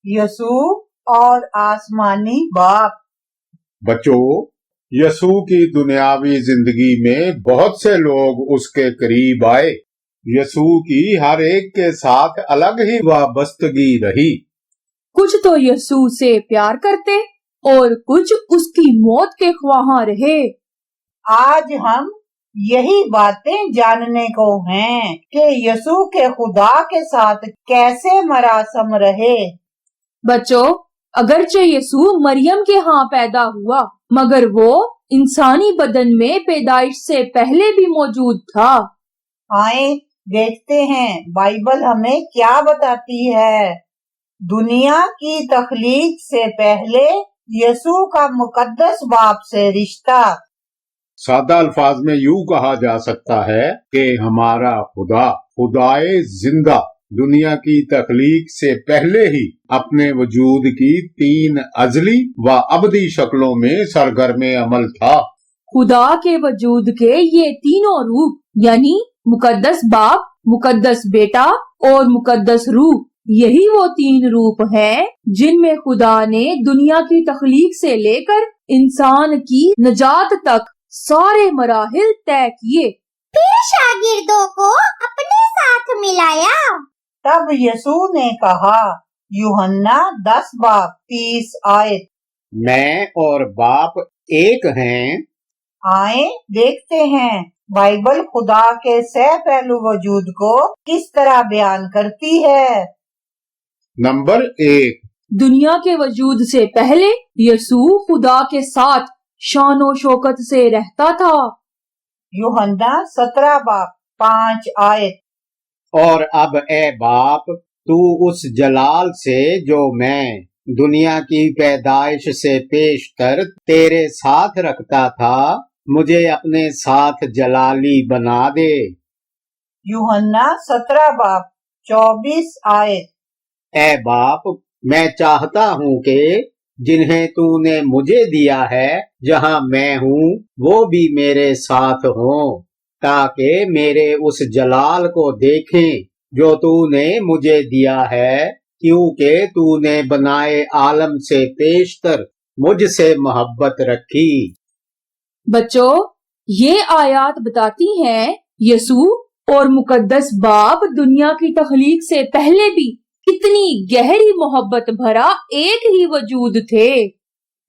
यसू और आसमानी बाप। बच्चों, यसू की दुनियावी जिंदगी में बहुत से लोग उसके करीब आए। यसू की हर एक के साथ अलग ही वाबस्तगी रही। कुछ तो यसू से प्यार करते और कुछ उसकी मौत के ख्वाहां रहे। आज हम यही बातें जानने को हैं कि यसू के खुदा के साथ कैसे मरासम रहे। बच्चों, अगरचे यसू मरियम के यहाँ पैदा हुआ, मगर वो इंसानी बदन में पैदाइश से पहले भी मौजूद था। आए देखते हैं बाइबल हमें क्या बताती है। दुनिया की तख्लीक से पहले यसू का मुकद्दस बाप से रिश्ता। सादा अल्फाज में यूं कहा जा सकता है कि हमारा खुदा, खुदाए जिंदा, दुनिया की तख्लीक से पहले ही अपने वजूद की 3 अजली व अबदी शक्लों में सरगर्म अमल था। खुदा के वजूद के ये तीनों रूप यानी मुकद्दस बाप, मुकद्दस बेटा और मुकद्दस रूह, यही वो 3 रूप हैं जिनमें खुदा ने दुनिया की तख्लीक से लेकर इंसान की नजात तक सारे मराहिल तय किए। फिर शागिर्दों को अपने साथ मिलाया। तब यसू ने कहा, यूहन्ना 10 बाब 30 आयत, मैं और बाप एक हैं। आए देखते हैं बाइबल खुदा के सह पहलू वजूद को किस तरह बयान करती है। नंबर 1, दुनिया के वजूद से पहले यसू खुदा के साथ शानो शौकत से रहता था। यूहन्ना 17 बाब 5 आयत, और अब ए बाप, तू उस जलाल से जो मैं दुनिया की पैदाइश से पेशतर तेरे साथ रखता था, मुझे अपने साथ जलाली बना दे। यूहन्ना 17 बाब 24 आयत, ए बाप, मैं चाहता हूँ कि जिन्हें तूने मुझे दिया है, जहाँ मैं हूँ वो भी मेरे साथ हों, ताकि मेरे उस जलाल को देखें जो तूने मुझे दिया है, क्योंकि तूने बनाए आलम से पेशतर मुझसे मोहब्बत रखी। बच्चों, ये आयत बताती हैं यसू और मुकद्दस बाप दुनिया की तख्लीक से पहले भी कितनी गहरी मोहब्बत भरा एक ही वजूद थे।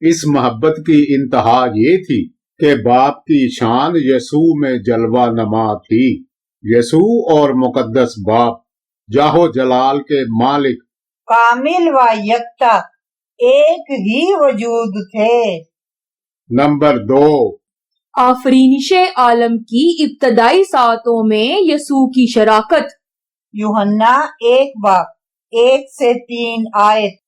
इस मोहब्बत की इंतहा ये थी कि बाप की शान यसू में जलवा नमा थी। यसू और मुकद्दस बाप जाहो जलाल के मालिक, कामिल व यकता एक ही वजूद थे। नंबर 2, आफरीनिश आलम की इब्तदाई सातों में यसू की शराकत। यूहन्ना 1 बाब 1 से 3 आयत,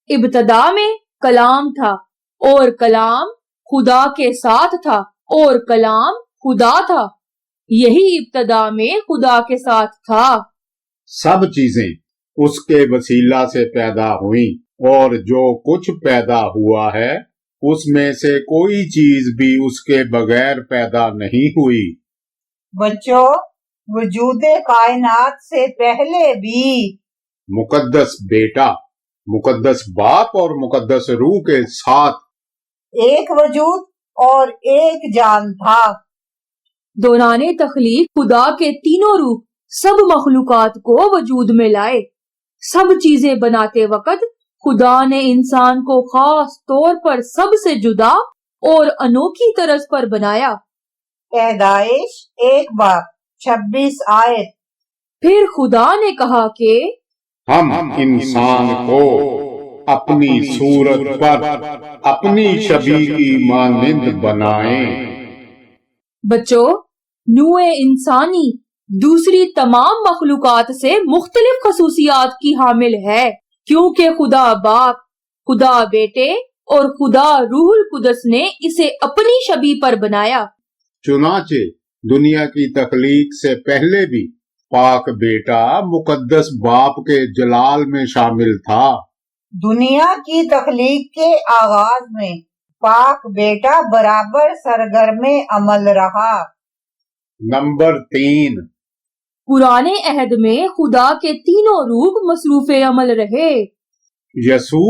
इब्तदा में कलाम था और कलाम खुदा के साथ था और कलाम खुदा था। यही इब्तदा में खुदा के साथ था। सब चीजें उसके वसीला से पैदा हुई और जो कुछ पैदा हुआ है उसमें से कोई चीज भी उसके बगैर पैदा नहीं हुई। बच्चों, वजूदे कायनात से पहले भी मुकद्दस बेटा, मुकद्दस बाप और मुकद्दस रूह के साथ एक वजूद और एक जान था। दौराने तख्लीक खुदा के तीनों रूप सब मखलूकात को वजूद में लाए। सब चीजें बनाते वक्त खुदा ने इंसान को खास तौर पर सबसे जुदा और अनोखी तरज पर बनाया। पैदाइश 1 बाब 26 आयत, फिर खुदा ने कहा कि हम इंसान को अपनी सूरत पर अपनी शबीह की मानिंद बनाएं। बच्चों, नूए इंसानी दूसरी तमाम मखलूकात से मुख्तलिफ खसूसियात की हामिल है, क्योंकि खुदा बाप, खुदा बेटे और खुदा रूहुल कुदस ने इसे अपनी शबीह पर बनाया। चुनाचे दुनिया की तख्लीक से पहले भी पाक बेटा मुकद्दस बाप के जलाल में शामिल था। दुनिया की तख्लीक के आगाज में पाक बेटा बराबर सरगर्मे अमल रहा। नंबर 3, पुराने अहद में खुदा के तीनों रूप मसरूफे अमल रहे। यसू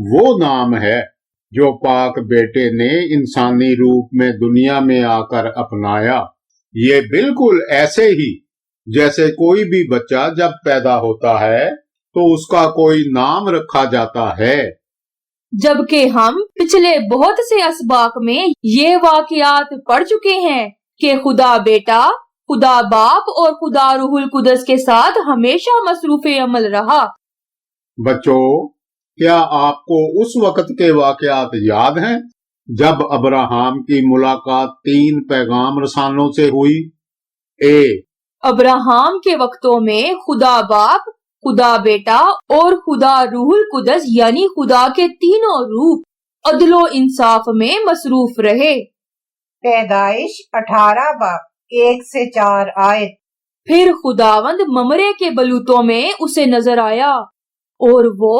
वो नाम है जो पाक बेटे ने इंसानी रूप में दुनिया में आकर अपनाया। ये बिल्कुल ऐसे ही जैसे कोई भी बच्चा जब पैदा होता है तो उसका कोई नाम रखा जाता है। जबकि हम पिछले बहुत से असबाक में ये वाकयात पढ़ चुके हैं कि खुदा बेटा, खुदा बाप और खुदा रूहुल कुदस के साथ हमेशा मसरूफ अमल रहा। बच्चों, क्या आपको उस वक्त के वाकयात याद हैं जब अब्राहम की मुलाकात 3 पैगाम रसानों से हुई? अब्राहम के वक्तों में खुदा बाप, खुदा बेटा और खुदा रूहुल कुदस यानी खुदा के तीनों रूप अदलो इंसाफ में मसरूफ रहे। पैदाइश 18 बाब 1 से 4 आयत। फिर खुदावंद ममरे के बलूतों में उसे नजर आया और वो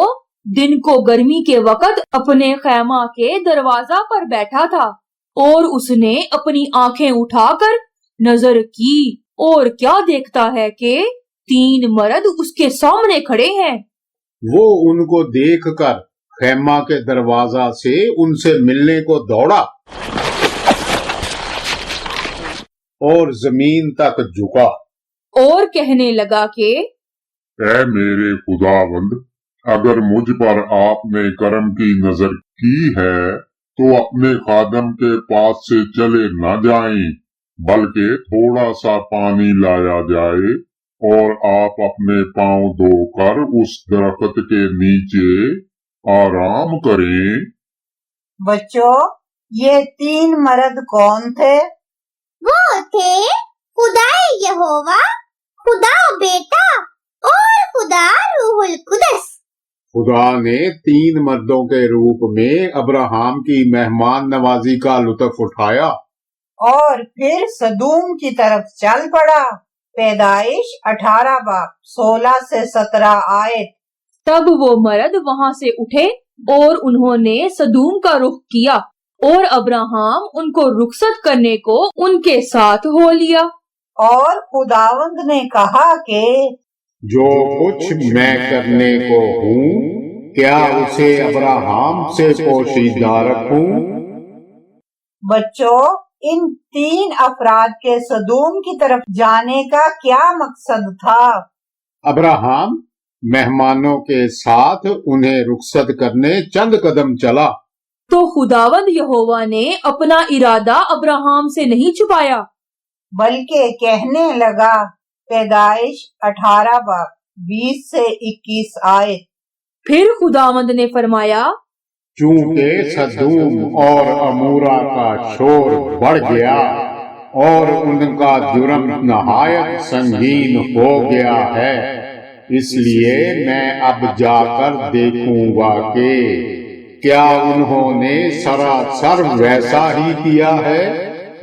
दिन को गर्मी के वक्त अपने खैमा के दरवाजा पर बैठा था और उसने अपनी आंखें उठाकर नजर की और क्या देखता है कि 3 मर्द उसके सामने खड़े हैं। वो उनको देखकर खैमा के दरवाजा से उनसे मिलने को दौड़ा और जमीन तक झुका और कहने लगा कि ऐ मेरे खुदावंद, अगर मुझ पर आपने करम की नजर की है तो अपने खादम के पास से चले न जाएं, बल्कि थोड़ा सा पानी लाया जाए और आप अपने पांव धोकर उस दरख्त के नीचे आराम करें। बच्चों, ये 3 मर्द कौन थे? वो थे खुदा यहोवा, खुदा बेटा और खुदा रूहुल कुदस। खुदा ने 3 मर्दों के रूप में अब्राहम की मेहमान नवाजी का लुत्फ उठाया और फिर सदूम की तरफ चल पड़ा। पैदाइश 18 बाब 16 से 17 आयत। तब वो मर्द वहां से उठे और उन्होंने सदूम का रुख किया और अब्राहम उनको रुखसत करने को उनके साथ हो लिया। और खुदावंद ने कहा कि जो कुछ मैं करने को हूँ, क्या उसे अब्राहम से पोशीदा रखूं? बच्चों, इन 3 अफराद के सदूम की तरफ जाने का क्या मकसद था? अब्राहम मेहमानों के साथ उन्हें रुखसत करने चंद कदम चला तो खुदावंद यहोवा ने अपना इरादा अब्राहम से नहीं छुपाया, बल्कि कहने लगा। पैदाइश 18 बाब 20 से 21 आयत। फिर खुदावंद ने फरमाया, चूंकि सदूम और अमूरा का शोर बढ़ गया और उनका जुर्म नहायत संगीन हो गया है, इसलिए मैं अब जाकर देखूंगा कि क्या उन्होंने सरासर वैसा ही किया है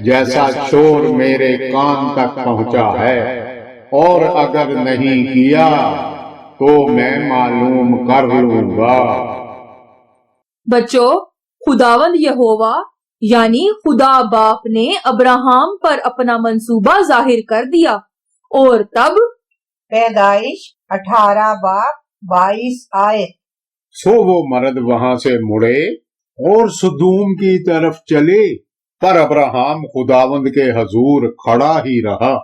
जैसा शोर मेरे कान तक पहुंचा है, और अगर नहीं किया तो मैं मालूम कर लूंगा। बच्चों, खुदावंद यहोवा यानी खुदा बाप ने अब्राहम पर अपना मंसूबा जाहिर कर दिया और तब पैदाइश 18 बाब 22 आयत। सो वो मर्द वहां से मुड़े और सदूम की तरफ चले, पर अब्राहम खुदावंद के हजूर खड़ा ही रहा।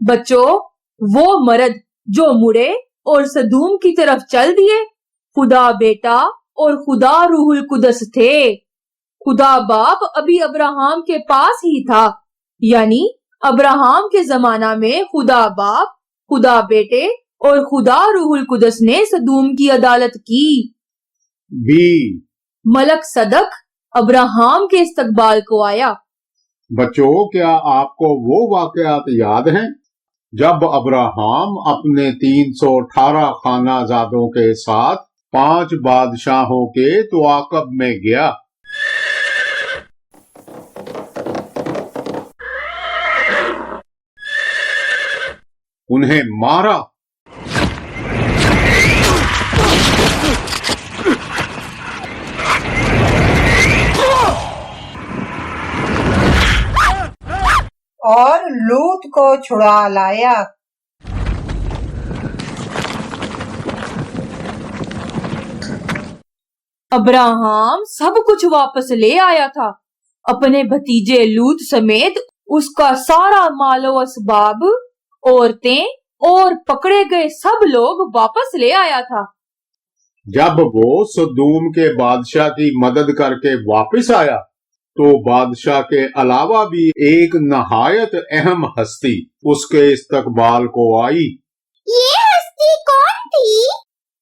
बच्चों, वो मर्द जो मुड़े और सदूम की तरफ चल दिए खुदा बेटा और खुदा रूहुल कुदस थे। खुदा बाप अभी अब्राहम के पास ही था, यानी अब्राहम के जमाना में खुदा बाप, खुदा बेटे और खुदा रूहुल कुदस ने सदूम की अदालत की। मलक सदक अब्राहम के इस्तकबाल को आया। बच्चों, क्या आपको वो वाकयात याद हैं जब अब्राहम अपने 318 खानाजादों के साथ 5 बादशाहों के तुआकब में गया? उन्हें मारा और लूत को छुड़ा लाया। अब्राहम सब कुछ वापस ले आया था, अपने भतीजे लूत समेत उसका सारा मालो असबाब, औरतें और पकड़े गए सब लोग वापस ले आया था। जब वो सदूम के बादशाह की मदद करके वापस आया तो बादशाह के अलावा भी एक नहायत अहम हस्ती उसके इस्तकबाल को आई। ये हस्ती कौन थी?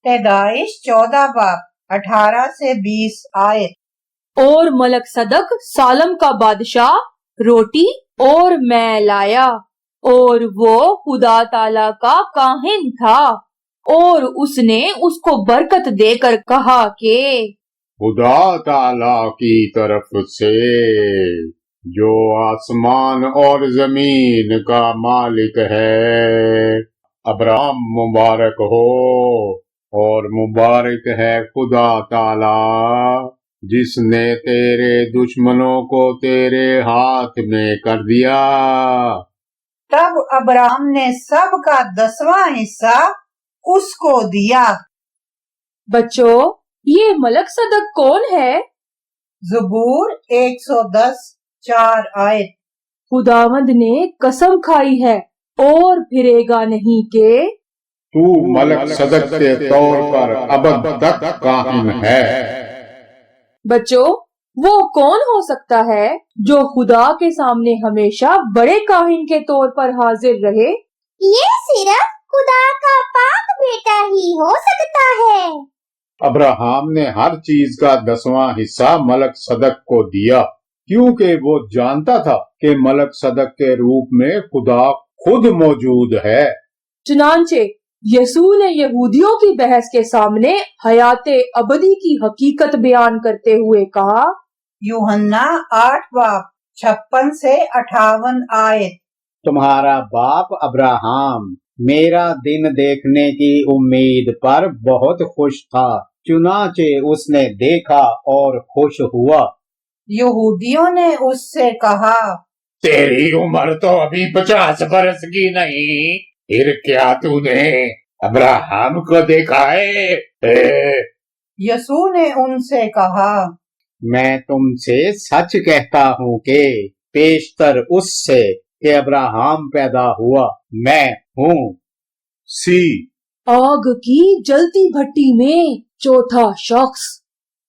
पैदाइश 14 बाब 18 से 20 आयत। और मलक सदक सालम का बादशाह रोटी और मैं लाया, और वो खुदा ताला का काहिन था, और उसने उसको बरकत देकर कहा कि खुदा ताला की तरफ से जो आसमान और जमीन का मालिक है, अब्राहम मुबारक हो, और मुबारक है खुदा ताला जिसने तेरे दुश्मनों को तेरे हाथ में कर दिया। तब अब्राहम ने सब का 10वां हिस्सा उसको दिया। बच्चों, ये मलक सदक कौन है? ज़बूर 110 4 आयत। खुदावंद ने कसम खाई है और फिरेगा नहीं के तू मलक सदक के तौर पर अबद तक काहिन है। बच्चों, वो कौन हो सकता है जो खुदा के सामने हमेशा बड़े काहिन के तौर पर हाजिर रहे? ये सिर्फ खुदा का पाक बेटा ही हो सकता है। अब्राहम ने हर चीज का 10वां हिस्सा मलक सदक को दिया, क्योंकि वो जानता था कि मलक सदक के रूप में खुदा खुद मौजूद है। चुनांचे यसू ने यहूदियों की बहस के सामने हयाते अबदी की हकीकत बयान करते हुए कहा, यूहन्ना 8 बाब 56 से 58 आयत। तुम्हारा बाप अब्राहम मेरा दिन देखने की उम्मीद पर बहुत खुश था, चुनाचे उसने देखा और खुश हुआ। यहूदियों ने उससे कहा, तेरी उम्र तो अभी 50 बरस की नहीं, फिर क्या तूने अब्राहम को देखा है? यसू ने उनसे कहा, मैं तुमसे सच कहता हूँ कि पेशतर उससे कि अब्राहम पैदा हुआ मैं हूँ। सी आग की जलती भट्टी में चौथा शख्स।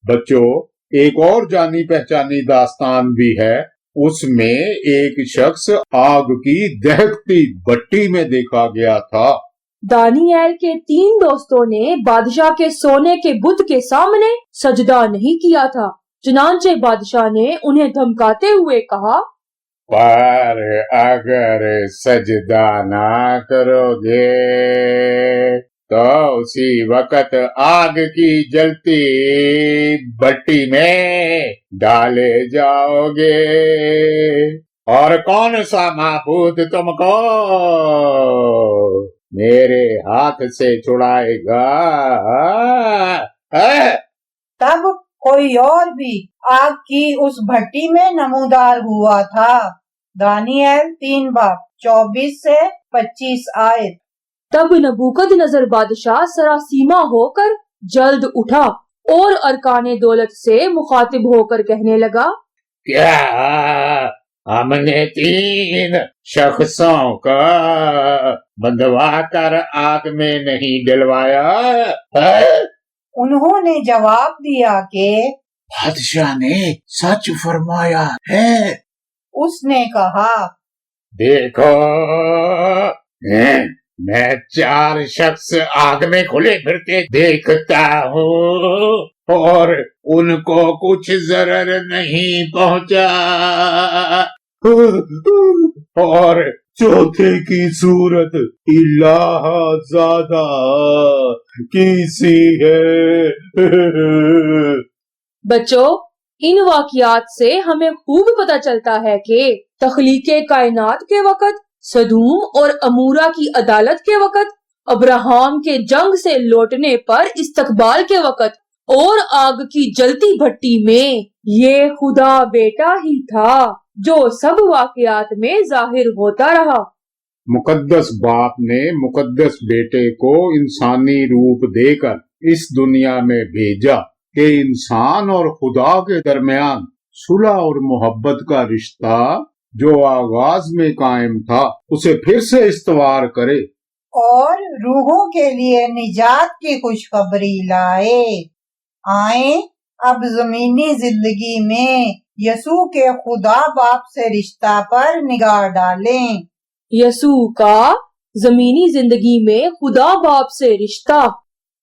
बच्चों, एक और जानी पहचानी दास्तान भी है। उसमें एक शख्स आग की दहकती भट्टी में देखा गया था। दानियल के 3 दोस्तों ने बादशाह के सोने के बुत के सामने सजदा नहीं किया था, चुनांचे बादशाह ने उन्हें धमकाते हुए कहा, पर अगर सजदा ना करोगे तो उसी वक्त आग की जलती भट्टी में डाले जाओगे। और कौन सा माबूद तुमको मेरे हाथ से छुड़ाएगा? तब कोई और भी आग की उस भट्टी में नमूदार हुआ था। दानियल 3 बाब 24 से 25 आयत। तब नबूकदनजर बादशाह सरासीमा होकर जल्द उठा और अरकाने दौलत से मुखातिब होकर कहने लगा, क्या हमने 3 शख्सों का बंधवा कर आग में नहीं डलवाया है? उन्होंने जवाब दिया कि बादशाह ने सच फरमाया है। उसने कहा, देखो, मैं 4 शख्स आग में खुले फिरते देखता हूँ और उनको कुछ जरर नहीं पहुँचा, और चौथे की सूरत इलाह ज़ादा किसी है। बच्चों, इन वाकियात से हमें खूब पता चलता है कि तख्लीके कायनात के वक़्त, सदूम और अमूरा की अदालत के वक़्त, अब्राहम के जंग से लौटने पर इस्तकबाल के वक़्त और आग की जलती भट्टी में ये खुदा बेटा ही था जो सब वाकियात में जाहिर होता रहा। मुकद्दस बाप ने मुकद्दस बेटे को इंसानी रूप देकर इस दुनिया में भेजा کہ انسان اور خدا کے درمیان صلح اور محبت کا رشتہ جو آغاز میں قائم تھا اسے پھر سے استوار کرے اور روحوں کے لیے نجات کی خوشخبری لائے۔ آئیں اب زمینی زندگی میں یسوع کے خدا باپ سے رشتہ پر نگاہ ڈالیں۔ یسوع کا زمینی زندگی میں خدا باپ سے رشتہ۔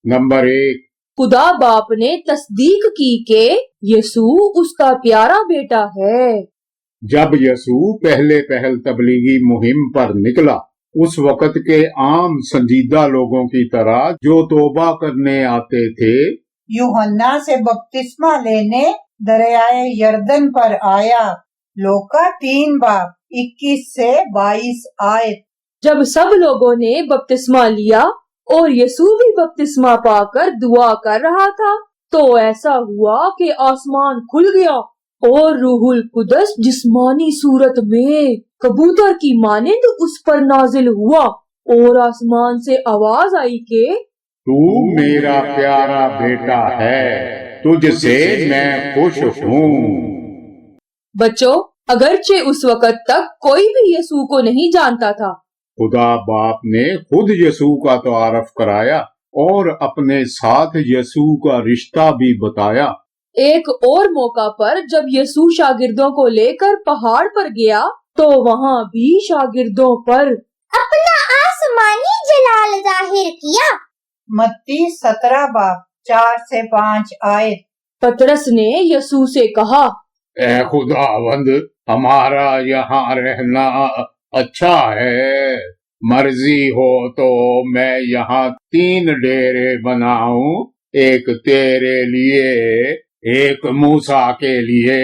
نمبر 1، خدا باپ نے تصدیق کی کہ یسوع اس کا پیارا بیٹا ہے۔ جب یسوع پہل تبلیغی مہم پر نکلا اس وقت کے عام سنجیدہ لوگوں کی طرح جو توبہ کرنے آتے تھے یوحنا سے بپتسمہ لینے دریائے یردن پر آیا۔ لوکا 3:21 سے 22 آیت۔ جب سب لوگوں نے بپتسمہ لیا اور یسوع بھی بپتسمہ پا کر دعا کر رہا تھا تو ایسا ہوا کہ آسمان کھل گیا اور روح القدس جسمانی صورت میں کبوتر کی مانند اس پر نازل ہوا اور آسمان سے آواز آئی کہ تو میرا پیارا بیٹا ہے، تجھ سے میں خوش ہوں۔ بچوں، اگرچہ اس وقت تک کوئی بھی یسوع کو نہیں جانتا تھا، خدا باپ نے خود یسوع کا تعارف کرایا اور اپنے ساتھ یسوع کا رشتہ بھی بتایا۔ ایک اور موقع پر جب یسوع شاگردوں کو لے کر پہاڑ پر گیا تو وہاں بھی شاگردوں پر اپنا آسمانی جلال ظاہر کیا۔ متی 17:4 سے 5 آیت۔ پطرس نے یسوع سے کہا، اے خداوند، ہمارا یہاں رہنا اچھا ہے، مرضی ہو تو میں یہاں 3 ڈیرے بناؤں، ایک تیرے لیے، ایک موسیٰ کے لیے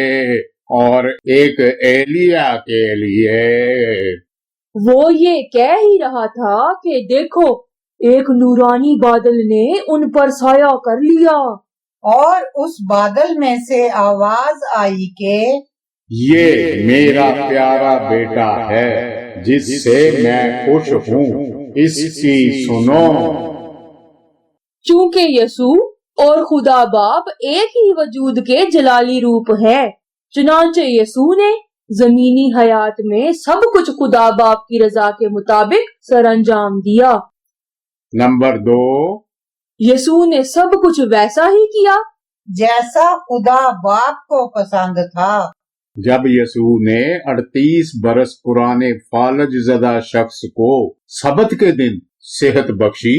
اور ایک ایلیا کے لیے۔ وہ یہ کہہ ہی رہا تھا کہ دیکھو ایک نورانی بادل نے ان پر سایہ کر لیا، اور اس بادل میں سے آواز آئی کہ یہ میرا پیارا بیٹا ہے جس سے میں خوش ہوں، اس کی سنو۔ چونکہ یسوع اور خدا باپ ایک ہی وجود کے جلالی روپ ہے، چنانچہ یسوع نے زمینی حیات میں سب کچھ خدا باپ کی رضا کے مطابق سر انجام دیا۔ نمبر 2، یسوع نے سب کچھ ویسا ہی کیا جیسا خدا باپ کو پسند تھا۔ جب یسوع نے 38 برس پرانے فالج زدہ شخص کو سبت کے دن صحت بخشی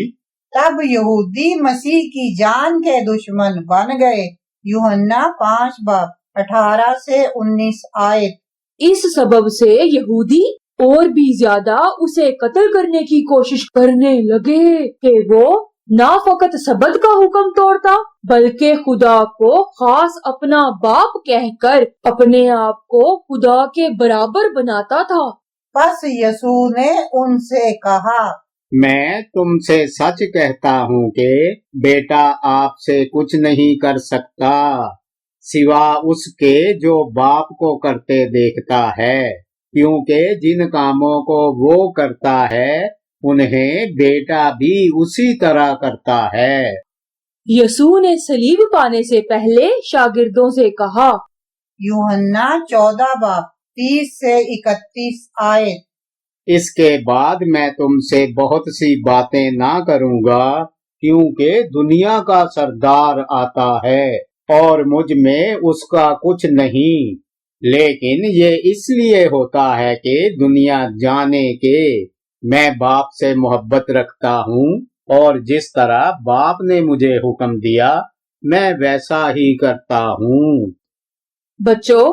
تب یہودی مسیح کی جان کے دشمن بن گئے۔ یوحنا 5:18 سے 19 آیت۔ اس سبب سے یہودی اور بھی زیادہ اسے قتل کرنے کی کوشش کرنے لگے کہ وہ نہ فقط سبت کا حکم توڑتا بلکہ خدا کو خاص اپنا باپ کہہ کر اپنے آپ کو خدا کے برابر بناتا تھا۔ پس یسوع نے ان سے کہا، میں تم سے سچ کہتا ہوں کہ بیٹا آپ سے کچھ نہیں کر سکتا سوا اس کے جو باپ کو کرتے دیکھتا ہے، کیونکہ جن کاموں کو وہ کرتا ہے انہیں بیٹا بھی اسی طرح کرتا ہے۔ یسوع نے صلیب پانے سے پہلے شاگردوں سے کہا، یوحنا 14:30 سے 31 آیت۔ اس کے بعد میں تم سے بہت سی باتیں نہ کروں گا کیونکہ دنیا کا سردار آتا ہے اور مجھ میں اس کا کچھ نہیں، لیکن یہ اس لیے ہوتا ہے کہ دنیا جانے کہ میں باپ سے محبت رکھتا ہوں اور جس طرح باپ نے مجھے حکم دیا میں ویسا ہی کرتا ہوں۔ بچوں،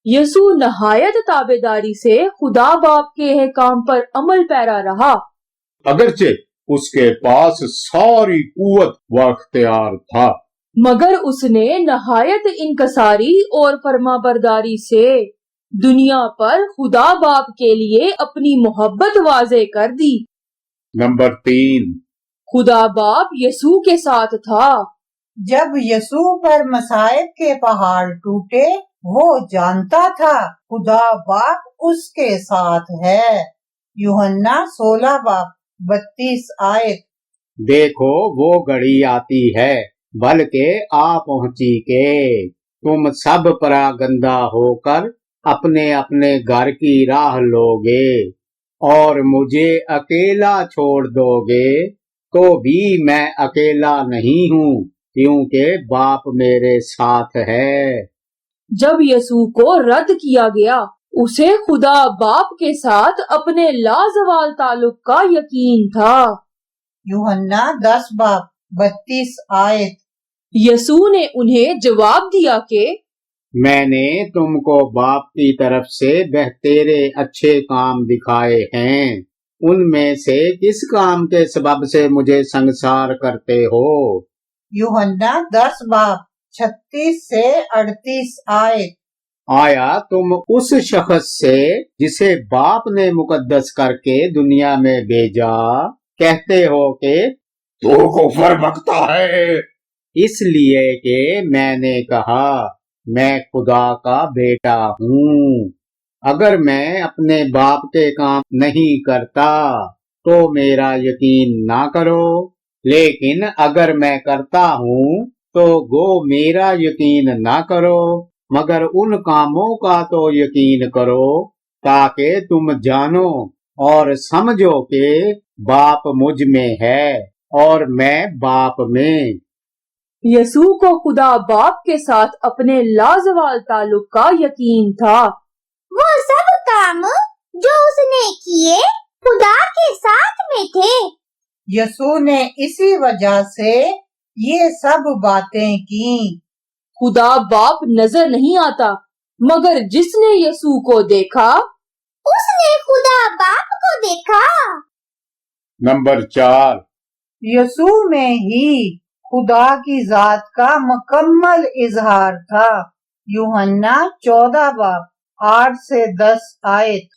یسوع نہایت تابعداری سے خدا باپ کے احکام پر عمل پیرا رہا، اگرچہ اس کے پاس ساری قوت و اختیار تھا، مگر اس نے نہایت انکساری اور فرما برداری سے دنیا پر خدا باپ کے لیے اپنی محبت واضح کر دی۔ نمبر 3، خدا باپ یسوع کے ساتھ تھا۔ جب یسوع پر مصائب کے پہاڑ ٹوٹے وہ جانتا تھا خدا باپ اس کے ساتھ ہے۔ یوحنا 16:32 آیت۔ دیکھو وہ گھڑی آتی ہے बल्कि आ पहुंची के तुम सब परागंदा होकर अपने अपने घर की राह लोगे और मुझे अकेला छोड़ दोगे तो भी मैं अकेला नहीं हूँ, क्योंकि बाप मेरे साथ है। जब यसू को रद्द किया गया, उसे खुदा बाप के साथ अपने लाजवाल ताल्लुक का यकीन था। यूहन्ना 10 बाब 32 आयत। यसू ने उन्हें जवाब दिया कि मैंने तुमको बाप की तरफ से बेहतेरे अच्छे काम दिखाए हैं, उनमें से किस काम के सबब से मुझे संसार करते हो? यूहन्ना 10 बाब 36 से 38 आयत। आया तुम उस शख्स से जिसे बाप ने मुकद्दस करके दुनिया में भेजा कहते हो कि तो कुफर बकता है, इसलिए कि मैंने कहा मैं खुदा का बेटा हूँ। अगर मैं अपने बाप के काम नहीं करता तो मेरा यकीन ना करो, लेकिन अगर मैं करता हूँ तो गो मेरा यकीन ना करो, मगर उन कामों का तो यकीन करो ताकि तुम जानो और समझो कि बाप मुझ में है और मैं बाप में। यसू को खुदा बाप के साथ अपने लाजवाल ताल्लुक का यकीन था। वो सब काम जो उसने किए खुदा के साथ में थे। यसू ने इसी वजह से ये सब बातें की। खुदा बाप नजर नहीं आता, मगर जिसने यसू को देखा उसने खुदा बाप को देखा। नंबर 4, यसू में ही खुदा की जात का मुकम्मल इजहार था। यूहन्ना 14 बाब 8 से 10 आयत।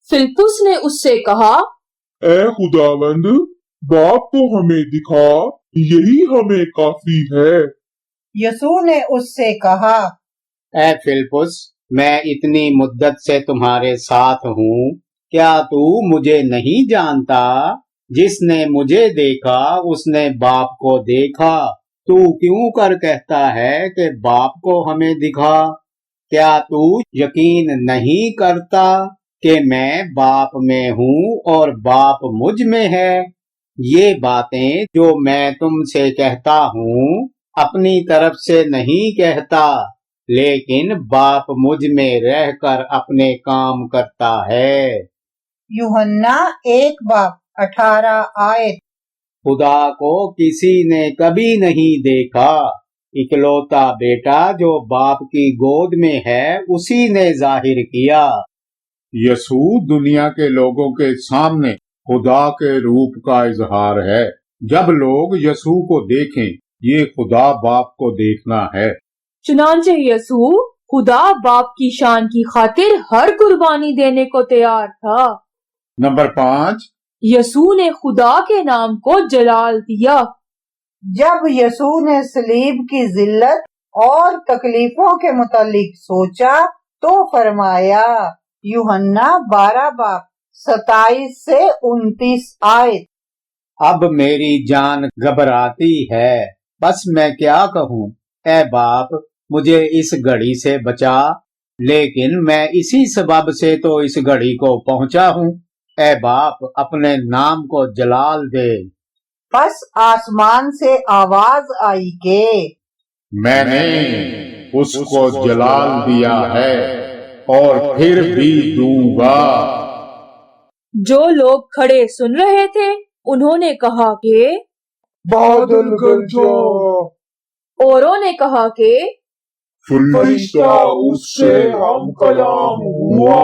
फिलिप्पुस ने उससे कहा, ए खुदावंद, बाप को हमें दिखा, यही हमें काफी है। यसू ने उससे कहा, ए फिलिप्पुस, मैं इतनी मुद्दत से तुम्हारे साथ हूँ, क्या तू मुझे नहीं जानता? जिसने मुझे देखा उसने बाप को देखा। तू क्यों कर कहता है कि बाप को हमें दिखा? क्या तू यकीन नहीं करता कि मैं बाप में हूँ और बाप मुझ में है? ये बातें जो मैं तुमसे कहता हूँ अपनी तरफ से नहीं कहता, लेकिन बाप मुझ में रहकर अपने काम करता है। यूहन्ना 1 बाब 18 आयत। खुदा को किसी ने कभी नहीं देखा, इकलौता बेटा जो बाप की गोद में है उसी ने जाहिर किया। यसू दुनिया के लोगों के सामने खुदा के रूप का इजहार है। जब लोग यसू को देखें, ये खुदा बाप को देखना है। चुनांचे यसू खुदा बाप की शान की खातिर हर कुर्बानी देने को तैयार था। नंबर 5, यसू ने खुदा के नाम को जलाल दिया। जब यसू ने सलीब की जिल्लत और तकलीफों के मुतालिक सोचा तो फरमाया। यूहन्ना 12 बाब 27 से 29 आयत। अब मेरी जान घबराती है, बस मैं क्या कहूँ? ऐ बाप, मुझे इस घड़ी से बचा, लेकिन मैं इसी सबब से तो इस घड़ी को पहुँचा हूँ। ऐ बाप, अपने नाम को जलाल दे। बस आसमान से आवाज आई के मैंने उसको जलाल दिया है और फिर भी दूंगा। जो लोग खड़े सुन रहे थे उन्होंने कहा कि बादल गरजा, औरों ने कहा कि फरिश्ता उससे हम कलाम हुआ।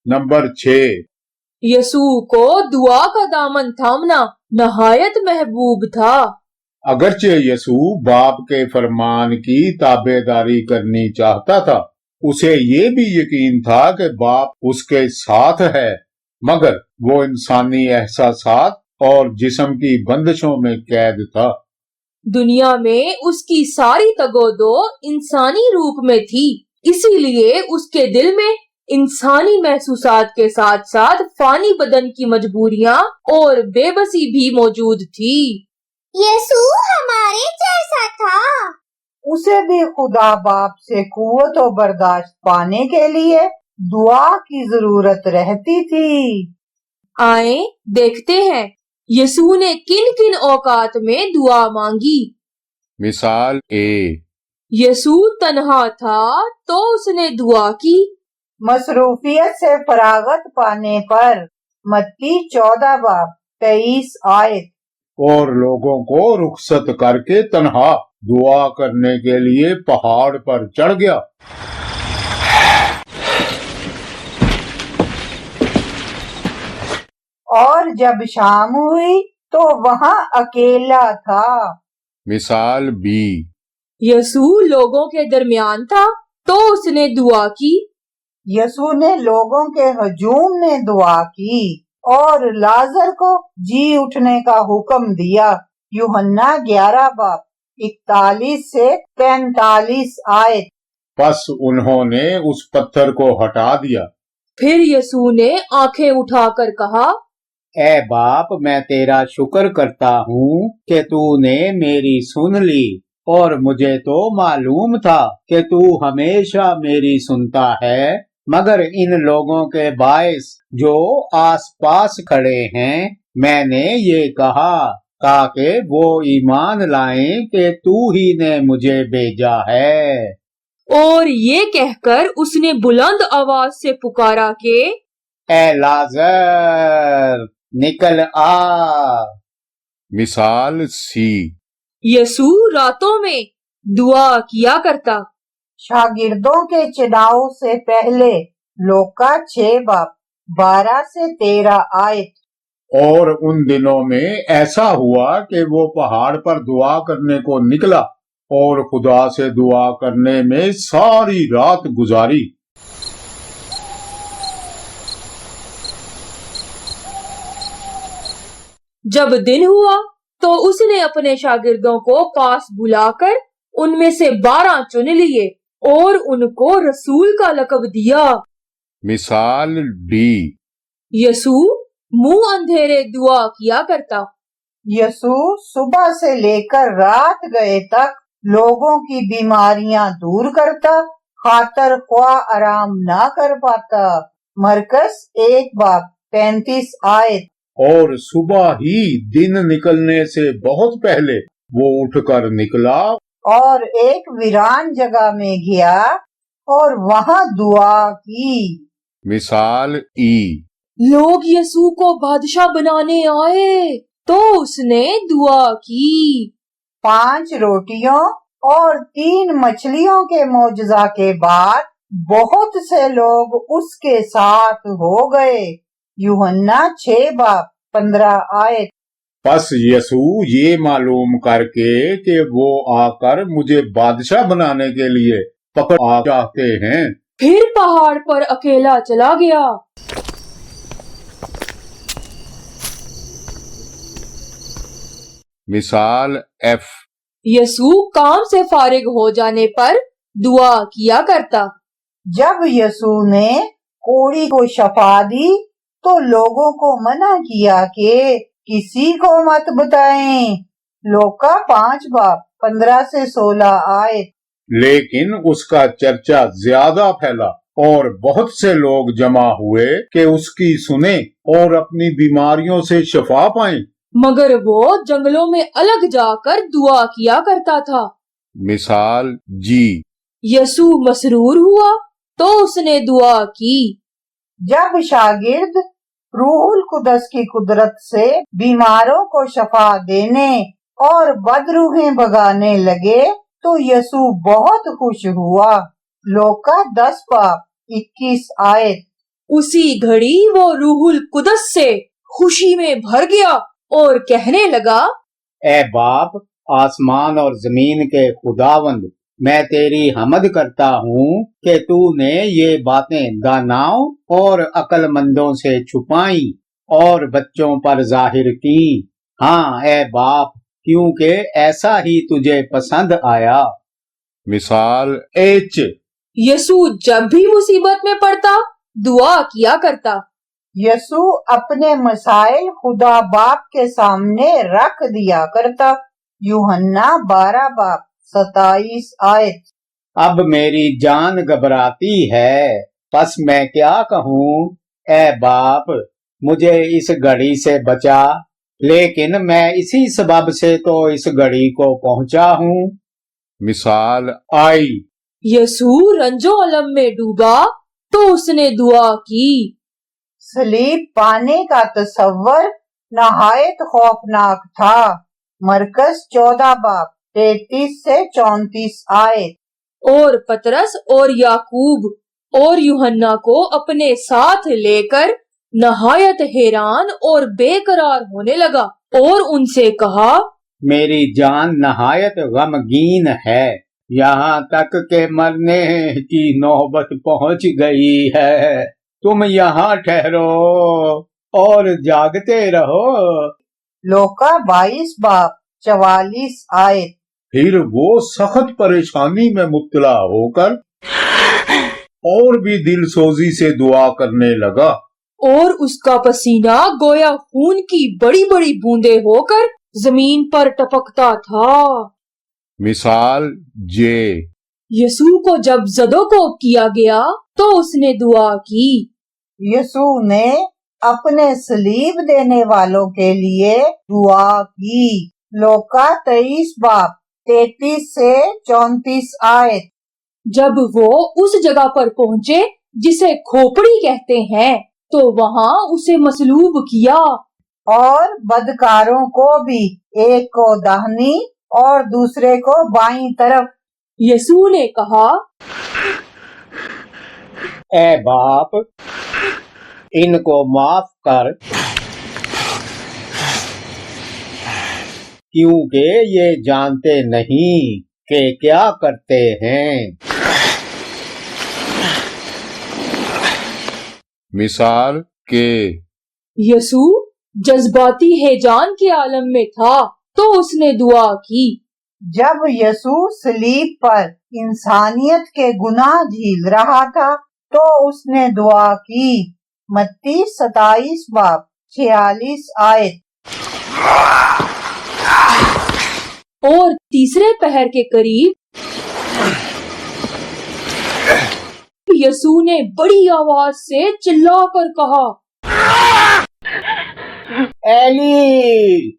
नंबर 6, यसू को दुआ का दामन थामना नहायत महबूब था। अगरचे यसू बाप के फरमान की ताबेदारी करनी चाहता था, उसे ये भी यकीन था कि बाप उसके साथ है, मगर वो इंसानी एहसासात और जिस्म की बंदिशों में कैद था। दुनिया में उसकी सारी तगोदो इंसानी रूप में थी, इसीलिए उसके दिल में इंसानी महसूसात के साथ साथ फानी बदन की मजबूरियां और बेबसी भी मौजूद थी। यसू हमारे जैसा था। उसे भी खुदा बाप से कुव्वत और बर्दाश्त पाने के लिए दुआ की जरूरत रहती थी। आए देखते हैं यसू ने किन किन औकात में दुआ मांगी। मिसाल ए, यसू तन्हा था तो उसने दुआ की। मसरूफियत से फरागत पाने पर मत्ती 14 बाब 23 आयत। और लोगों को रुखसत करके तन्हा दुआ करने के लिए पहाड़ पर चढ़ गया। और जब शाम हुई तो वहाँ अकेला था। मिसाल बी, यसू लोगों के दरमियान था तो उसने दुआ की। यसू ने लोगों के हजूम ने दुआ की और लाजर को जी उठने का हुक्म दिया। यूहन्ना 11 बाब 41 से 45 आयत। बस उन्होंने उस पत्थर को हटा दिया। फिर यसू ने आंखें उठाकर कहा, ए बाप, मैं तेरा शुक्र करता हूँ कि तूने मेरी सुन ली, और मुझे तो मालूम था कि तू हमेशा मेरी सुनता है, मगर इन लोगों के बायस जो आसपास खड़े हैं मैंने ये कहा ताकि वो ईमान लाएं कि तू ही ने मुझे भेजा है। और ये कहकर उसने बुलंद आवाज से पुकारा कि ए लाजर, निकल आ। मिसाल सी, यसू रातों में दुआ किया करता। शागिर्दों के चुनाव से पहले लोका 6 बाब 12 से 13 आयत। और उन दिनों में ऐसा हुआ कि वो पहाड़ पर दुआ करने को निकला और खुदा से दुआ करने में सारी रात गुजारी। जब दिन हुआ तो उसने अपने शागिर्दों को पास बुलाकर उनमें से 12 चुन लिए और उनको रसूल का लक़ब दिया। मिसाल डी, यसू मुंह अंधेरे दुआ किया करता। यसू सुबह से लेकर रात गए तक लोगों की बीमारियां दूर करता, खातर ख्वाह आराम ना कर पाता। मरकस 1 बाब 35 आयत। और सुबह ही दिन निकलने से बहुत पहले वो उठकर निकला और एक वीरान जगह में गया और वहाँ दुआ की। मिसाल ई, लोग यसू को बादशाह बनाने आए तो उसने दुआ की। 5 रोटियों और 3 मछलियों के मौजज़ा के बाद बहुत से लोग उसके साथ हो गए। यूहन्ना 6 बाब 15 आयत। बस यसू ये मालूम करके कि वो आकर मुझे बादशाह बनाने के लिए पकड़ चाहते हैं, फिर पहाड़ पर अकेला चला गया। मिसाल एफ, यसू काम से फारिग हो जाने पर दुआ किया करता। जब यसू ने कोढ़ी को शफा दी तो लोगों को मना किया कि किसी को मत बताएं। लोका 5 बाब 15 से 16 आयत। लेकिन उसका चर्चा ज्यादा फैला और बहुत से लोग जमा हुए कि उसकी सुने और अपनी बीमारियों से शफा पाएं। मगर वो जंगलों में अलग जाकर दुआ किया करता था। मिसाल जी, यसू मसरूर हुआ तो उसने दुआ की। जब शागिर्द रूहुल कुदस की कुदरत से बीमारों को शफा देने और बदरूहें भगाने लगे तो यसू बहुत खुश हुआ। लोका 10 बाब 21 आयत। उसी घड़ी वो रूहुल कुदस से खुशी में भर गया और कहने लगा, ए बाप, आसमान और जमीन के खुदावंद, मैं तेरी हमद करता हूँ कि तूने ये बातें दानाओं और अक्लमंदों से छुपाई और बच्चों पर जाहिर की। हाँ ए बाप, क्योंकि ऐसा ही तुझे पसंद आया। मिसाल एच, यसू जब भी मुसीबत में पड़ता दुआ किया करता। यसू अपने मसाइल खुदा बाप के सामने रख दिया करता। यूहन्ना 12 बाप 27 आयत। अब मेरी जान घबराती है, बस मैं क्या कहूँ। ए बाप, मुझे इस घड़ी से बचा, लेकिन मैं इसी सबब से तो इस घड़ी को पहुंचा हूँ। मिसाल आई। यसू रंजो अलम में डूबा तो उसने दुआ की। सलीब पाने का तसव्वुर नहायत खौफनाक था। मरकस 14 बाप 33 से 34 आयत। और पतरस और याकूब और यूहन्ना को अपने साथ लेकर नहायत हैरान और बेकरार होने लगा और उनसे कहा, मेरी जान नहायत गमगीन है, यहाँ तक के मरने की नौबत पहुंच गई है। तुम यहाँ ठहरो और जागते रहो। लोका 22 बाप 44 आयत। फिर वो सख्त परेशानी में मुब्तला होकर और भी दिलसोजी से दुआ करने लगा। और उसका पसीना गोया खून की बड़ी बड़ी बूंदें होकर जमीन पर टपकता था। मिसाल जे। यसू को जब जदोकोब किया गया तो उसने दुआ की। यसू ने अपने सलीब देने वालों के लिए दुआ की। लोका 23 बाप 33 से 34 आयत। जब वो उस जगह पर पहुँचे जिसे खोपड़ी कहते हैं, तो वहाँ उसे मसलूब किया। और बदकारों को भी, एक को दाहिनी और दूसरे को बाईं तरफ। यसू ने कहा, ए बाप, इनको माफ कर, क्योंकि ये जानते नहीं कि क्या करते हैं। मिसाल के। यसू जज्बाती हैजान के आलम में था तो उसने दुआ की। जब यसू सलीब पर इंसानियत के गुनाह झील रहा था तो उसने दुआ की। मत्ती 27 बाप 46 आयत। और तीसरे पहर के करीब यसू ने बड़ी आवाज से चिल्लाकर कहा, एली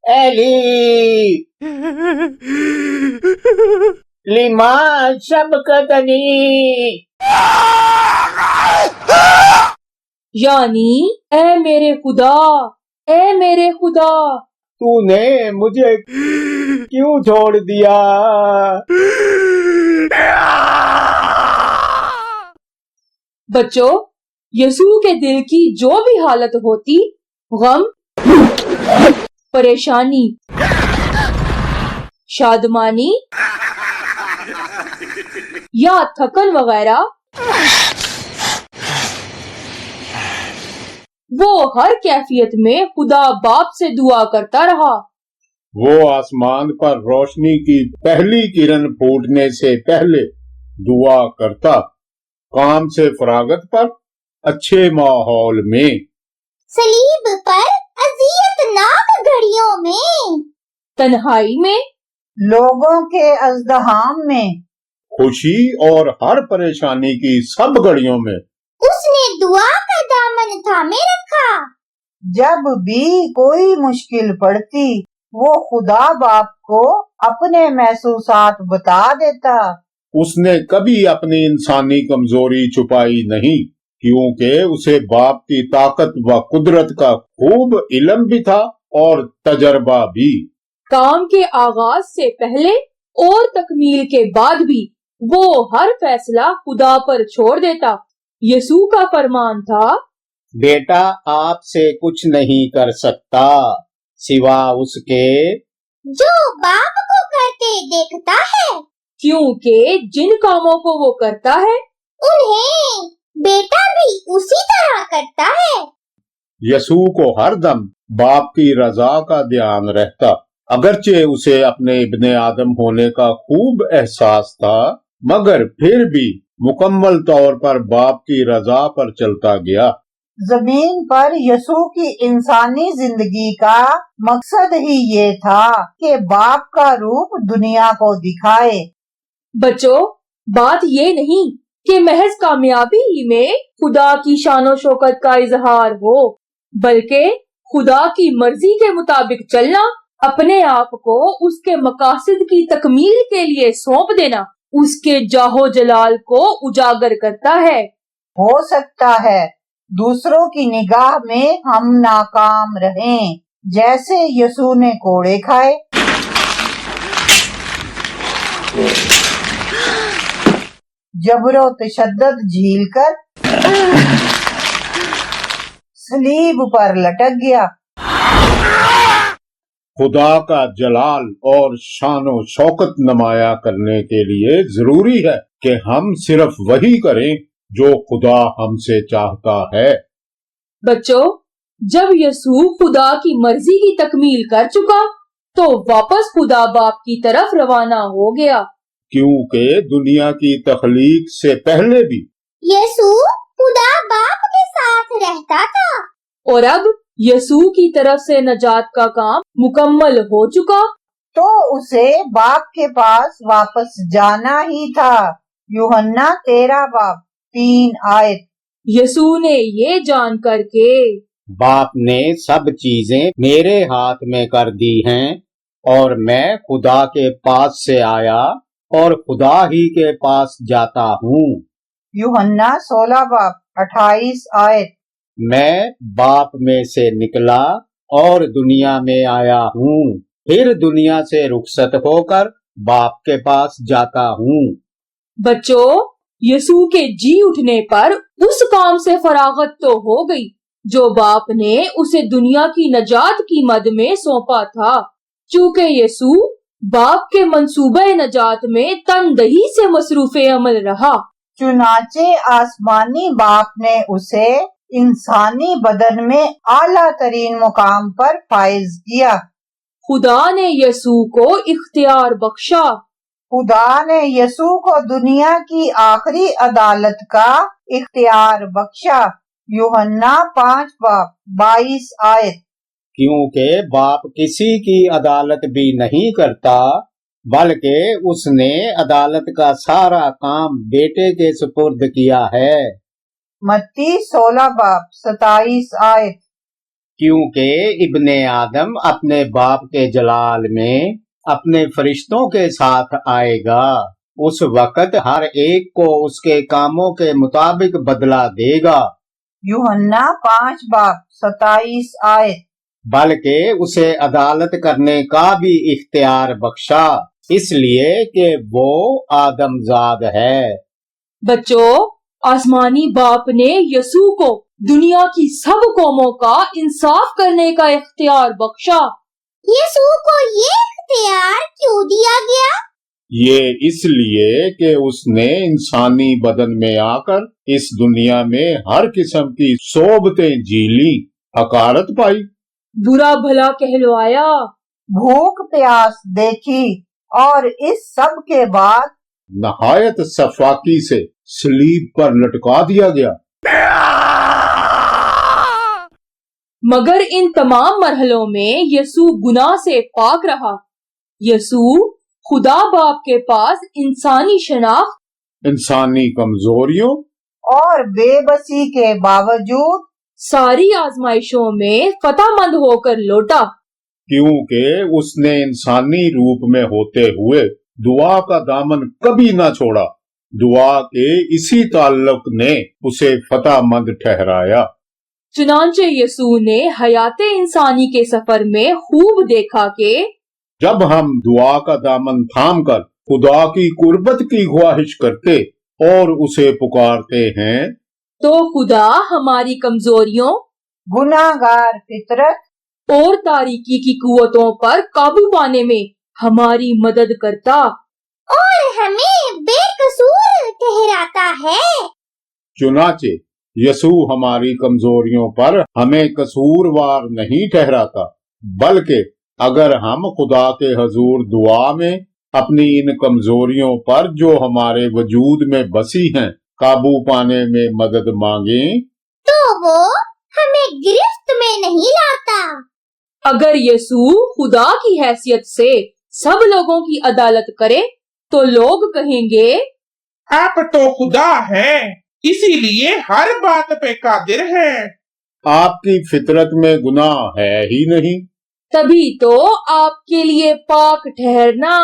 एली लिमा सबकतनी, यानी ए मेरे खुदा, ए मेरे खुदा, तूने मुझे क्यों छोड़ दिया। बच्चों, यसू के दिल की जो भी हालत होती, गम, परेशानी, शादमानी या थकन वगैरह, वो हर कैफियत में खुदा बाप से दुआ करता रहा। वो आसमान पर रोशनी की पहली किरण फूटने से पहले दुआ करता, काम से फरागत पर, अच्छे माहौल में, सलीब पर अजियतनाक घड़ियों में, तन्हाई में, लोगों के अज़दहाम में, खुशी और हर परेशानी की सब घड़ियों में उसने दुआ का दामन थामे रखा। जब भी कोई मुश्किल पड़ती वो खुदा बाप को अपने महसूसात बता देता। उसने कभी अपनी इंसानी कमजोरी छुपाई नहीं, क्योंकि उसे बाप की ताकत व कुदरत का खूब इल्म भी था और तजर्बा भी। काम के आगाज से पहले और तकमील के बाद भी वो हर फैसला खुदा पर छोड़ देता। यसू का फरमान था, बेटा आपसे कुछ नहीं कर सकता सिवा उसके जो बाप को करते देखता है, क्योंकि जिन कामों को वो करता है उन्हें बेटा भी उसी तरह करता है। यसू को हरदम बाप की रजा का ध्यान रहता, अगरचे उसे अपने इब्ने आदम होने का खूब एहसास था, मगर फिर भी मुकम्मल तौर पर बाप की रजा पर चलता गया। जमीन पर यसू की इंसानी जिंदगी का मकसद ही ये था कि बाप का रूप दुनिया को दिखाए। बच्चों, बात ये नहीं कि महज कामयाबी ही में खुदा की शानो शौकत का इजहार हो, बल्कि खुदा की मर्जी के मुताबिक चलना, अपने आप को उसके मकासद की तकमील के लिए सौंप देना, उसके जाहो जलाल को उजागर करता है। हो सकता है दूसरों की निगाह में हम नाकाम रहें, जैसे यसू ने कोड़े खाए, जबरो तशद्दुद झीलकर सलीब पर लटक गया। खुदा का जलाल और शानो शौकत नमाया करने के लिए जरूरी है कि हम सिर्फ वही करें जो खुदा हमसे चाहता है। बच्चों, जब यसू खुदा की मर्जी की तकमील कर चुका तो वापस खुदा बाप की तरफ रवाना हो गया, क्योंकि दुनिया की तख्लीक से पहले भी यसू खुदा बाप के साथ रहता था। और अब यसू की तरफ से नजात का काम मुकम्मल हो चुका तो उसे बाप के पास वापस जाना ही था। यूहन्ना 13 बाब 3 आयत। यसू ने ये जान करके बाप ने सब चीजें मेरे हाथ में कर दी हैं और मैं खुदा के पास से आया और खुदा ही के पास जाता हूँ। यूहन्ना 16 बाब 28 आयत। मैं बाप में से निकला और दुनिया में आया हूँ, फिर दुनिया से रुखसत होकर बाप के पास जाता हूँ। बच्चों, यसू के जी उठने पर उस काम से फरागत तो हो गई जो बाप ने उसे दुनिया की नजात की मद में सौंपा था। चूंकि यसू बाप के मंसूबे नजात में तनदही से मसरूफे अमल रहा, चुनाचे आसमानी बाप ने उसे इंसानी बदन में आला तरीन मुकाम पर फाइज किया। खुदा ने यसू को इख्तियार बख्शा। खुदा ने यसू को दुनिया की आखिरी अदालत का इख्तियार बख्शा। यूहन्ना 5 बाब 22 आयत। क्योंकि बाप किसी की अदालत भी नहीं करता, बल्कि उसने अदालत का सारा काम बेटे के सुपुर्द किया है। मत्ती 16 बाब 27 आयत। क्योंकि इब्ने आदम अपने बाप के जलाल में अपने फरिश्तों के साथ आएगा, उस वक्त हर एक को उसके कामों के मुताबिक बदला देगा। यूहन्ना 5 बाब 27 आयत। बल्कि उसे अदालत करने का भी इख्तियार बख्शा, इसलिए कि वो आदमजाद है। बच्चों, आसमानी बाप ने यसू को दुनिया की सब कौमों का इंसाफ करने का इख्तियार बख्शा। यसू को ये इख्तियार क्यों दिया गया? ये इसलिए कि उसने इंसानी बदन में आकर इस दुनिया में हर किस्म की सोबतें झीली, हकारत पाई, बुरा भला कहलवाया, भूख प्यास देखी और इस सब के बाद नहायत सफाकी से सलीब पर लटका दिया गया। मगर इन तमाम मरहलों में यसू गुनाह से पाक रहा। यसू खुदा बाप के पास इंसानी शनाख्त, इंसानी कमजोरियों और बेबसी के बावजूद सारी आजमाइशों में फतहमंद होकर लौटा, क्योंकि उसने इंसानी रूप में होते हुए दुआ का दामन कभी ना छोड़ा। दुआ के इसी ताल्लुक ने उसे फतहमंद ठहराया। चुनांचे यसू ने हयाते इंसानी के सफर में खूब देखा कि जब हम दुआ का दामन थाम कर खुदा की कुर्बत की ख्वाहिश करते और उसे पुकारते हैं तो खुदा हमारी कमजोरियों, गुनाहगार फितरत और तारीकी की कुव्वतों पर काबू पाने में हमारी मदद करता और हमें बेकसूर ठहराता है। चुनाचे यसू हमारी कमजोरियों पर हमें कसूरवार नहीं ठहराता, बल्कि अगर हम खुदा के हजूर दुआ में अपनी इन कमजोरियों पर जो हमारे वजूद में बसी हैं काबू पाने में मदद मांगें तो वो हमें गिरफ्त में नहीं लाता। अगर यसू खुदा की हैसियत से सब लोगों की अदालत करे तो लोग कहेंगे, आप तो खुदा हैं, इसीलिए हर बात पे कादिर हैं। आपकी फितरत में गुनाह है ही नहीं। तभी तो आपके लिए पाक ठहरना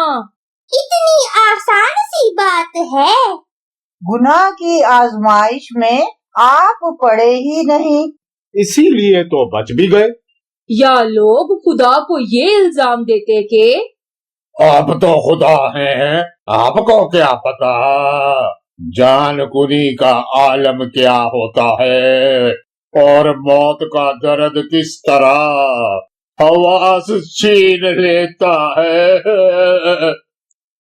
इतनी आसान सी बात है। गुनाह की आजमाइश में आप पड़े ही नहीं, इसीलिए तो बच भी गए। या लोग खुदा को ये इल्जाम देते कि आप तो खुदा हैं, आपको क्या पता जान कुनी का आलम क्या होता है और मौत का दर्द किस तरह हवास छीन लेता है।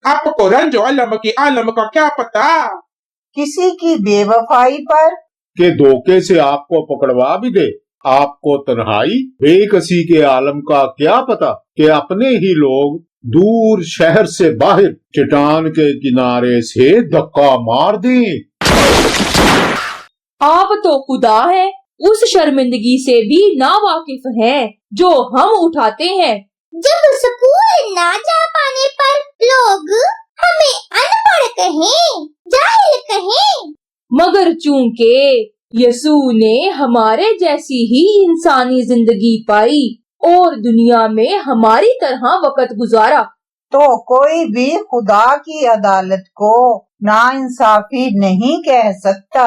आपको रंजो अलम की आलम का क्या पता। किसी की बेवफाई पर के धोखे से आपको पकड़वा भी दे। आपको तन्हाई बेकसी के आलम का क्या पता कि अपने ही लोग दूर शहर से बाहर चट्टान के किनारे से धक्का मार दें। आप तो खुदा है, उस शर्मिंदगी से भी नावाकिफ हैं जो हम उठाते हैं। जब स्कूल ना जा पाने पर लोग हमें अनपढ़ कहें, जाहिल कहें, मगर चूंकि यसू ने हमारे जैसी ही इंसानी जिंदगी पाई और दुनिया में हमारी तरह वक्त गुजारा, तो कोई भी खुदा की अदालत को नाइंसाफी नहीं कह सकता।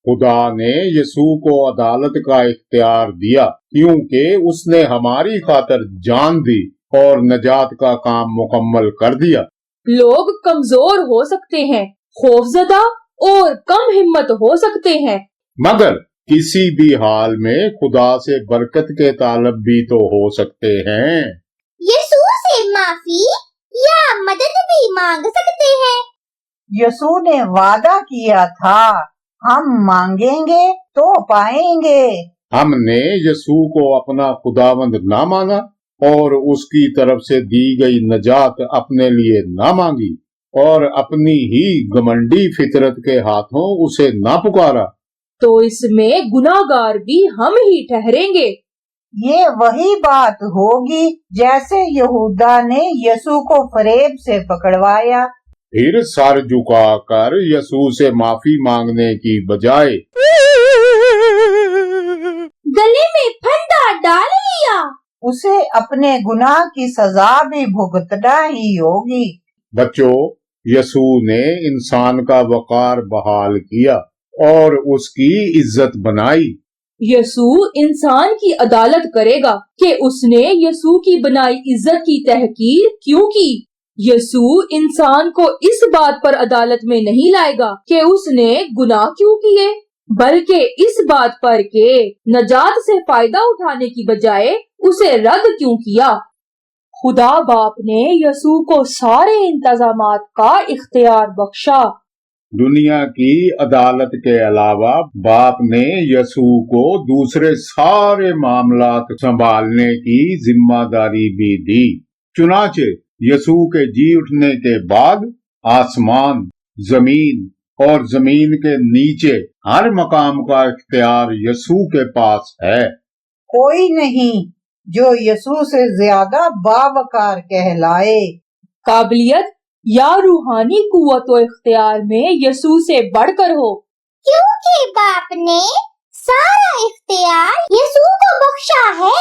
खुदा ने यसू को अदालत का इख्तियार दिया क्योंकि उसने हमारी खातिर जान दी और नजात का काम मुकम्मल कर दिया। लोग कमजोर हो सकते हैं, खौफजदा और कम हिम्मत हो सकते हैं, मगर किसी भी हाल में खुदा से बरकत के तालब भी तो हो सकते हैं। यीशु से माफी या मदद भी मांग सकते हैं। यसू ने वादा किया था, हम मांगेंगे तो पाएंगे। हमने यसू को अपना खुदावंद ना माना और उसकी तरफ से दी गई नजात अपने लिए ना मांगी और अपनी ही घमंडी फितरत के हाथों उसे ना पुकारा, तो इसमें गुनाहगार भी हम ही ठहरेंगे। ये वही बात होगी जैसे यहूदा ने यसू को फरेब से पकड़वाया। फिर सर झुकाकर यसू से माफी मांगने की बजाय गले में फंदा डाल लिया। उसे अपने गुनाह की सजा भी भुगतना ही होगी। बच्चों, यसू ने इंसान का वकार बहाल किया और उसकी इज्जत बनाई। यसू इंसान की अदालत करेगा कि उसने यसू की बनाई इज्जत की तहकीर क्यों की। यसू इंसान को इस बात पर अदालत में नहीं लाएगा कि उसने गुनाह क्यों किए, बल्कि इस बात पर कि नजात से फायदा उठाने की बजाय उसे रद्द क्यों किया। खुदा बाप ने यसू को सारे इंतजामात का इख्तियार बख्शा। दुनिया की अदालत के अलावा बाप ने यसू को दूसरे सारे मामलात संभालने की जिम्मेदारी भी दी। चुनाचे यसू के जी उठने के बाद आसमान, जमीन और जमीन के नीचे हर मकाम का इख्तियार यसू के पास है। कोई नहीं जो यसू से ज्यादा बावकार कहलाए। काबिलियत या रूहानी कुव्वत व इख्तियार में यसू से बढ़कर हो, क्योंकि बाप ने सारा इख्तियार यीशु को बख्शा है।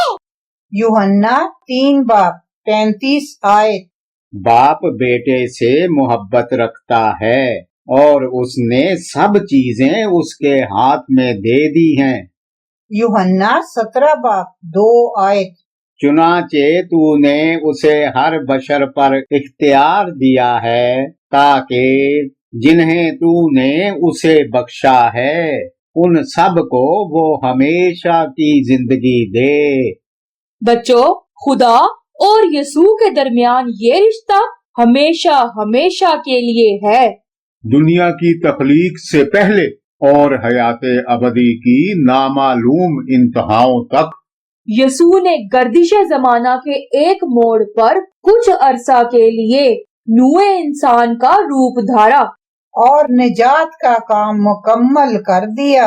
यूहन्ना 3:35 आयत। बाप बेटे से मोहब्बत रखता है और उसने सब चीजें उसके हाथ में दे दी हैं। यूहन्ना 17:2 आयत। चुनाचे तूने उसे हर बशर पर इख्तियार दिया है ताकि जिन्हें तूने उसे बख्शा है उन सब को वो हमेशा की जिंदगी दे। बच्चों, खुदा और यसू के दरमियान ये रिश्ता हमेशा हमेशा के लिए है। दुनिया की तख्लीक से पहले और हयाते अबदी की नामालूम इंतहाओं तक यसू ने गर्दिश जमाना के एक मोड़ पर कुछ अरसा के लिए नूए इंसान का रूप धारा और निजात का काम मुकम्मल कर दिया।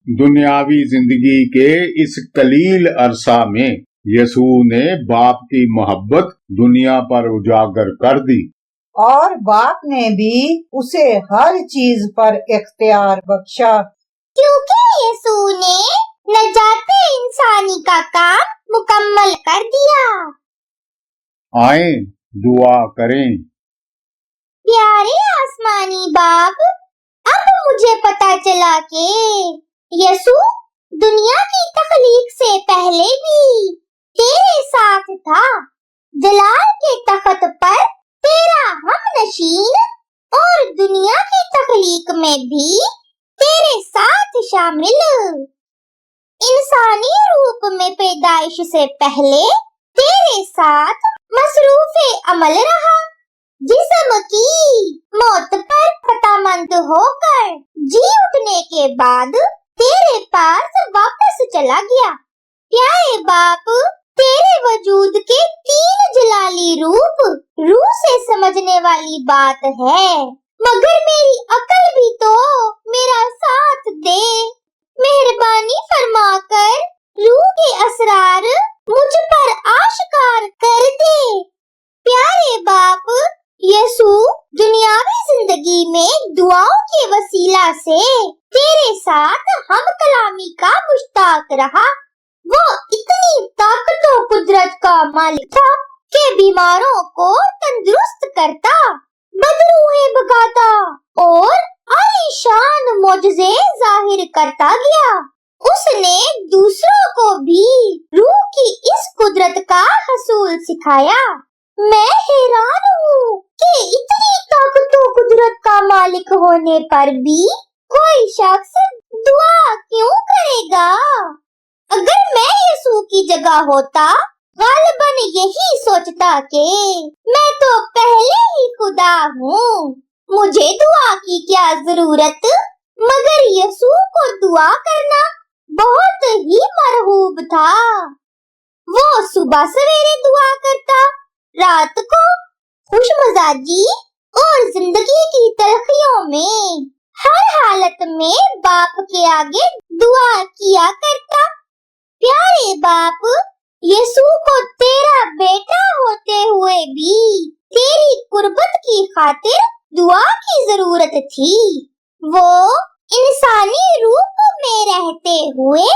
दुनियावी जिंदगी के इस कलील अरसा में यसू ने बाप की मोहब्बत दुनिया पर उजागर कर दी और बाप ने भी उसे हर चीज पर इख्तियार बख्शा, क्योंकि यीशु ने नजाते इंसानी का काम मुकम्मल कर दिया। आए दुआ करें। प्यारे आसमानी बाप, अब मुझे पता चला कि यीशु दुनिया की तख्लीक से पहले भी तेरे साथ था। जलाल के तख्त पर तेरा हमनशीन और दुनिया की तख्लीक में भी तेरे साथ शामिल। इंसानी रूप में पैदाइश से पहले तेरे साथ मसरूफे अमल रहा। जिस्म की मौत पर फतामंद होकर जी उठने के बाद तेरे पास वापस चला गया। प्यारे बाप, तेरे वजूद के तीन जलाली रूह से समझने वाली बात है, मगर मेरी अकल भी तो मेरा साथ दे। मेहरबानी फरमाकर रूह के असरार मुझ पर आश्कार कर दे। प्यारे बाप, यीशु दुनियावी जिंदगी में दुआओं के वसीला से तेरे साथ हम कलामी का मुश्ताक रहा। वो इतनी ताकत और कुदरत का मालिक था कि बीमारों को तंदुरुस्त करता, बदरूहें भगाता और आलीशान मौजज़े जाहिर करता गया। उसने दूसरों को भी रूह की इस कुदरत का हसूल सिखाया। मैं हैरान हूँ कि इतनी ताकत और कुदरत का मालिक होने पर भी कोई शख्स दुआ क्यों करेगा? अगर मैं यीशु की जगह होता, गालिबन यही सोचता कि मैं तो पहले ही खुदा हूँ, मुझे दुआ की क्या जरूरत। मगर यीशु को दुआ करना बहुत ही मरहूब था। वो सुबह सवेरे दुआ करता, रात को खुशमजाजी और जिंदगी की तलखियों में हर हालत में बाप के आगे दुआ किया करता। प्यारे बाप, यीशु को तेरा बेटा होते हुए भी तेरी कुर्बत की खातिर दुआ की जरूरत थी। वो इंसानी रूप में रहते हुए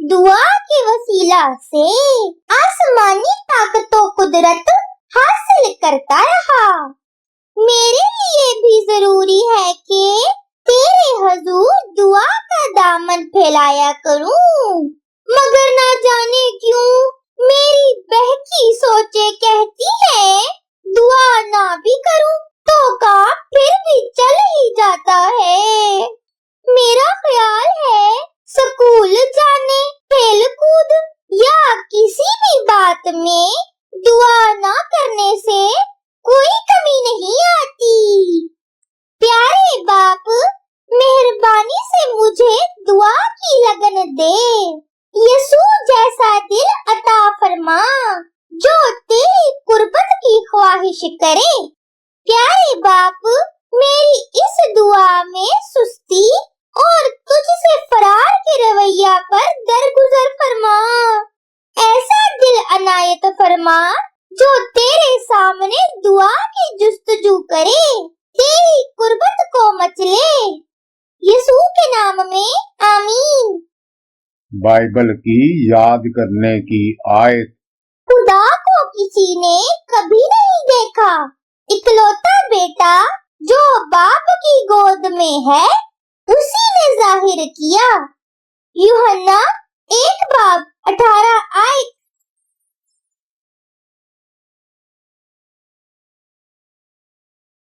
दुआ के वसीला से आसमानी ताकतों कुदरत हासिल करता रहा। मेरे लिए भी जरूरी है कि तेरे हजूर दुआ का दामन फैलाया करूं, मगर ना जाने क्यों मेरी बहकी सोचे कहती है दुआ ना भी करूं तो काम फिर भी चल ही जाता है। मेरा ख्याल है स्कूल जाने, खेल कूद या किसी भी बात में दुआ ना करने से कोई कमी नहीं आती। प्यारे बाप, मेहरबानी से मुझे दुआ की लगन दे। यीशु जैसा दिल अता फरमा जो तेरी कुर्बत की ख्वाहिश करे। प्यारे बाप, मेरी इस दुआ में सुस्ती और तुझसे फरार के रवैया पर दरगुजर फरमा। ऐसा दिल अनायत फरमा जो तेरे सामने दुआ की जुस्तजू करे, तेरी कुर्बत को मचले। यीशु के नाम में आमीन। बाइबल की याद करने की आयत। खुदा को किसी ने कभी नहीं देखा, इकलौता बेटा जो बाप की गोद में है उसी ने जाहिर किया। यूहन्ना 1 बाब 18